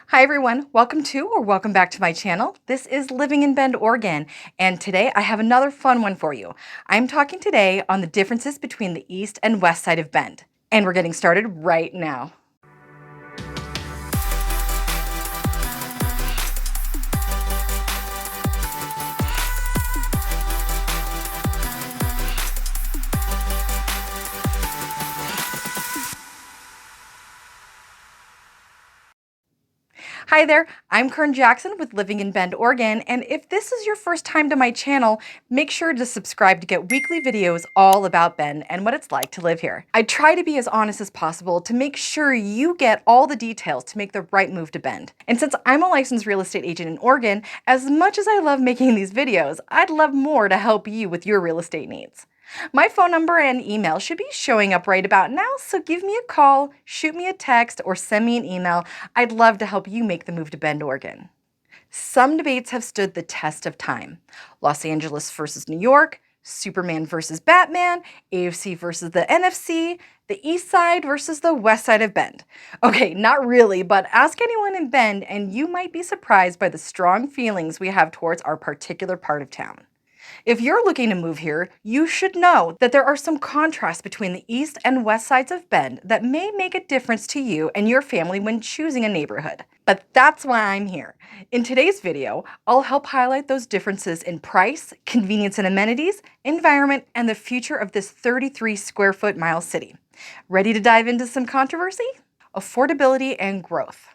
Hi everyone, welcome back to my channel. This is Living in Bend, Oregon, and today I have another fun one for you. I'm talking today on the differences between the east and west side of Bend, and we're getting started right now. Hi there, I'm Carin Jackson with Living in Bend, Oregon, and if this is your first time to my channel, make sure to subscribe to get weekly videos all about Bend and what it's like to live here. I try to be as honest as possible to make sure you get all the details to make the right move to Bend. And since I'm a licensed real estate agent in Oregon, as much as I love making these videos, I'd love more to help you with your real estate needs. My phone number and email should be showing up right about now, so give me a call, shoot me a text, or send me an email. I'd love to help you make the move to Bend, Oregon. Some debates have stood the test of time. Los Angeles versus New York, Superman versus Batman, AFC versus the NFC, the East Side versus the West Side of Bend. Okay, not really, but ask anyone in Bend and you might be surprised by the strong feelings we have towards our particular part of town. If you're looking to move here, you should know that there are some contrasts between the east and west sides of Bend that may make a difference to you and your family when choosing a neighborhood. But that's why I'm here. In today's video, I'll help highlight those differences in price, convenience and amenities, environment, and the future of this 33 square foot mile city. Ready to dive into some controversy? Affordability and growth.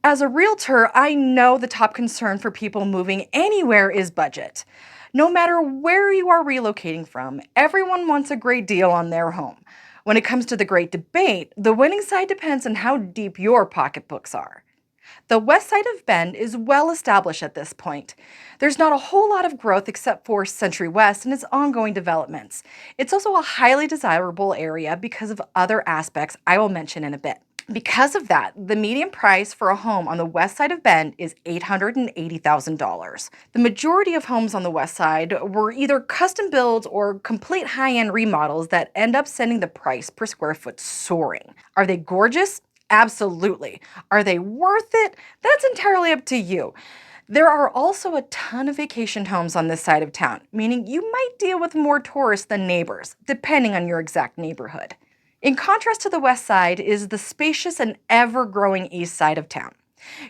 As a realtor, I know the top concern for people moving anywhere is budget. No matter where you are relocating from, everyone wants a great deal on their home. When it comes to the great debate, the winning side depends on how deep your pocketbooks are. The west side of Bend is well established at this point. There's not a whole lot of growth except for Century West and its ongoing developments. It's also a highly desirable area because of other aspects I will mention in a bit. Because of that, the median price for a home on the west side of Bend is $880,000. The majority of homes on the west side were either custom builds or complete high-end remodels that end up sending the price per square foot soaring. Are they gorgeous? Absolutely. Are they worth it? That's entirely up to you. There are also a ton of vacation homes on this side of town, meaning you might deal with more tourists than neighbors, depending on your exact neighborhood. In contrast to the west side is the spacious and ever-growing east side of town.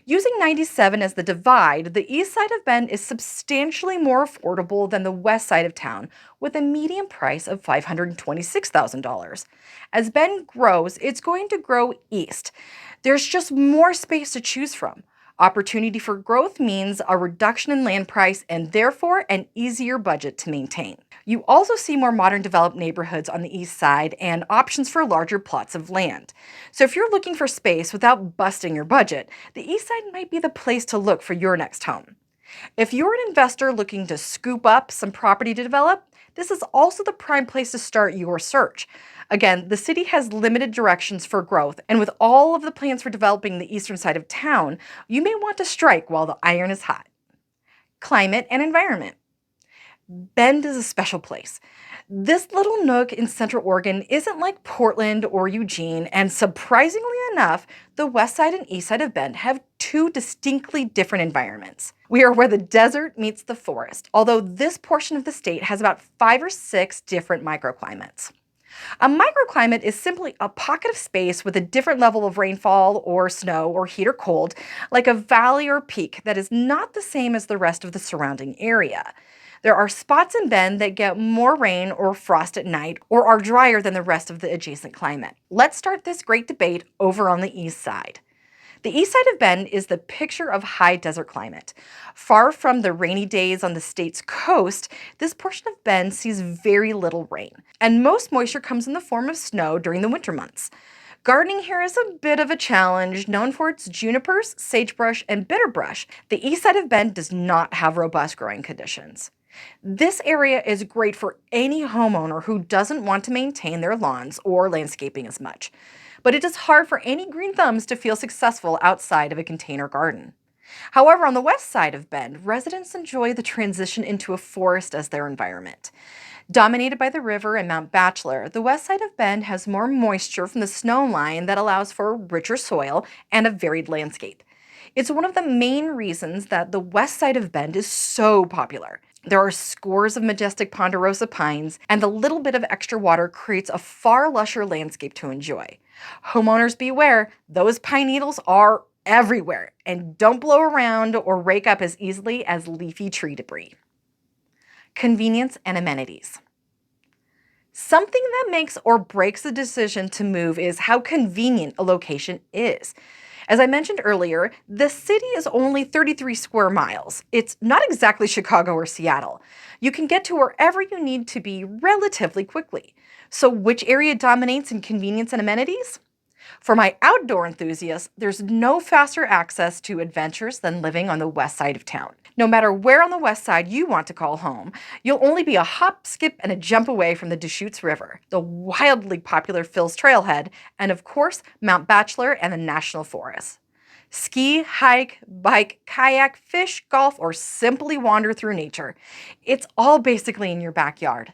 Using 97 as the divide, the east side of Bend is substantially more affordable than the west side of town, with a median price of $526,000. As Bend grows, it's going to grow east. There's just more space to choose from. Opportunity for growth means a reduction in land price and therefore an easier budget to maintain. You also see more modern developed neighborhoods on the east side and options for larger plots of land. So if you're looking for space without busting your budget, the east side might be the place to look for your next home. If you're an investor looking to scoop up some property to develop, this is also the prime place to start your search. Again, the city has limited directions for growth, and with all of the plans for developing the eastern side of town, you may want to strike while the iron is hot. Climate and environment. Bend is a special place. This little nook in Central Oregon isn't like Portland or Eugene, and surprisingly enough, the west side and east side of Bend have two distinctly different environments. We are where the desert meets the forest, although this portion of the state has about 5 or 6 different microclimates. A microclimate is simply a pocket of space with a different level of rainfall or snow or heat or cold, like a valley or peak that is not the same as the rest of the surrounding area. There are spots in Bend that get more rain or frost at night or are drier than the rest of the adjacent climate. Let's start this great debate over on the east side. The east side of Bend is the picture of high desert climate. Far from the rainy days on the state's coast, this portion of Bend sees very little rain, and most moisture comes in the form of snow during the winter months. Gardening here is a bit of a challenge. Known for its junipers, sagebrush, and bitterbrush, the east side of Bend does not have robust growing conditions. This area is great for any homeowner who doesn't want to maintain their lawns or landscaping as much. But it is hard for any green thumbs to feel successful outside of a container garden. However, on the west side of Bend, residents enjoy the transition into a forest as their environment. Dominated by the river and Mount Bachelor, the west side of Bend has more moisture from the snow line that allows for richer soil and a varied landscape. It's one of the main reasons that the west side of Bend is so popular. There are scores of majestic ponderosa pines, and the little bit of extra water creates a far lusher landscape to enjoy. Homeowners beware, those pine needles are everywhere and don't blow around or rake up as easily as leafy tree debris. Convenience and amenities. Something that makes or breaks the decision to move is how convenient a location is. As I mentioned earlier, the city is only 33 square miles. It's not exactly Chicago or Seattle. You can get to wherever you need to be relatively quickly. So, which area dominates in convenience and amenities? For my outdoor enthusiasts, there's no faster access to adventures than living on the west side of town. No matter where on the west side you want to call home, you'll only be a hop, skip, and a jump away from the Deschutes River, the wildly popular Phil's Trailhead, and of course, Mount Bachelor and the National Forest. Ski, hike, bike, kayak, fish, golf, or simply wander through nature. It's all basically in your backyard.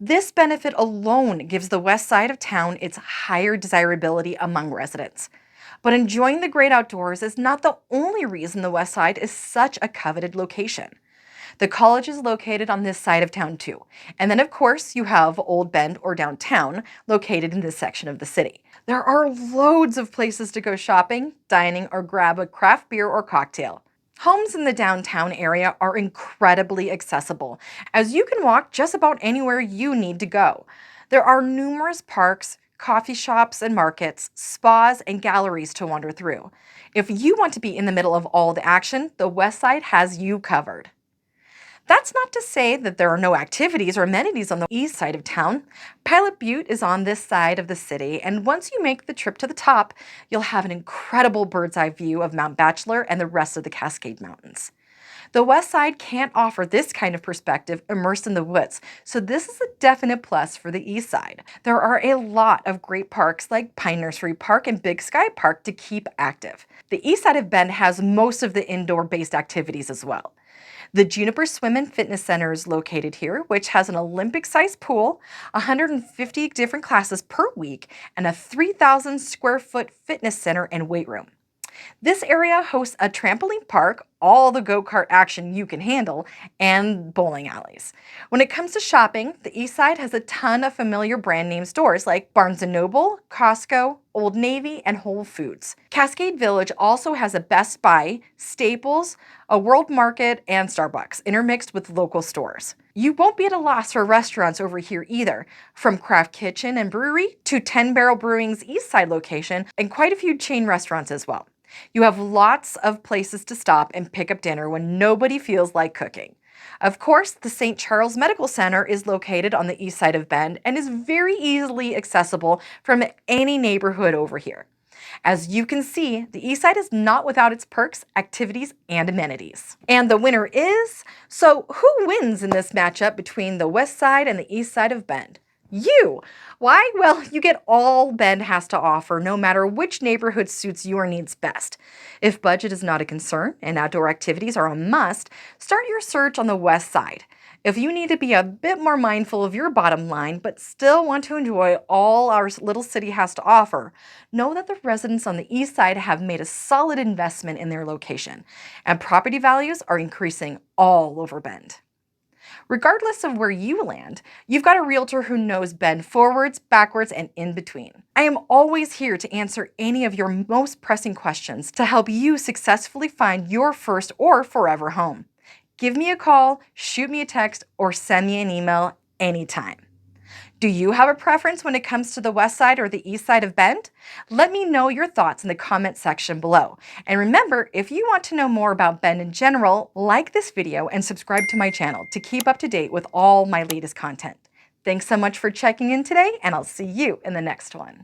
This benefit alone gives the west side of town its higher desirability among residents. But enjoying the great outdoors is not the only reason the west side is such a coveted location. The college is located on this side of town too. And then of course you have Old Bend or downtown located in this section of the city. There are loads of places to go shopping, dining, or grab a craft beer or cocktail. Homes in the downtown area are incredibly accessible, as you can walk just about anywhere you need to go. There are numerous parks, coffee shops and markets, spas, and galleries to wander through. If you want to be in the middle of all the action, the West Side has you covered. That's not to say that there are no activities or amenities on the east side of town. Pilot Butte is on this side of the city, and once you make the trip to the top, you'll have an incredible bird's eye view of Mount Bachelor and the rest of the Cascade Mountains. The west side can't offer this kind of perspective immersed in the woods, so this is a definite plus for the east side. There are a lot of great parks like Pine Nursery Park and Big Sky Park to keep active. The east side of Bend has most of the indoor-based activities as well. The Juniper Swim and Fitness Center is located here, which has an Olympic-sized pool, 150 different classes per week, and a 3,000 square foot fitness center and weight room. This area hosts a trampoline park, all the go-kart action you can handle, and bowling alleys. When it comes to shopping, the East Side has a ton of familiar brand name stores like Barnes & Noble, Costco, Old Navy, and Whole Foods. Cascade Village also has a Best Buy, Staples, a World Market, and Starbucks, intermixed with local stores. You won't be at a loss for restaurants over here either, from Craft Kitchen and Brewery to 10 Barrel Brewing's East Side location, and quite a few chain restaurants as well. You have lots of places to stop and pick up dinner when nobody feels like cooking. Of course, the St. Charles Medical Center is located on the east side of Bend and is very easily accessible from any neighborhood over here. As you can see, the east side is not without its perks, activities, and amenities. And the winner is, so who wins in this matchup between the west side and the east side of Bend? You! Why? Well, you get all Bend has to offer, no matter which neighborhood suits your needs best. If budget is not a concern and outdoor activities are a must, start your search on the west side. If you need to be a bit more mindful of your bottom line, but still want to enjoy all our little city has to offer, know that the residents on the east side have made a solid investment in their location, and property values are increasing all over Bend. Regardless of where you land, you've got a realtor who knows Bend forwards, backwards, and in between. I am always here to answer any of your most pressing questions to help you successfully find your first or forever home. Give me a call, shoot me a text, or send me an email anytime. Do you have a preference when it comes to the west side or the east side of Bend? Let me know your thoughts in the comment section below. And remember, if you want to know more about Bend in general, like this video and subscribe to my channel to keep up to date with all my latest content. Thanks so much for checking in today, and I'll see you in the next one.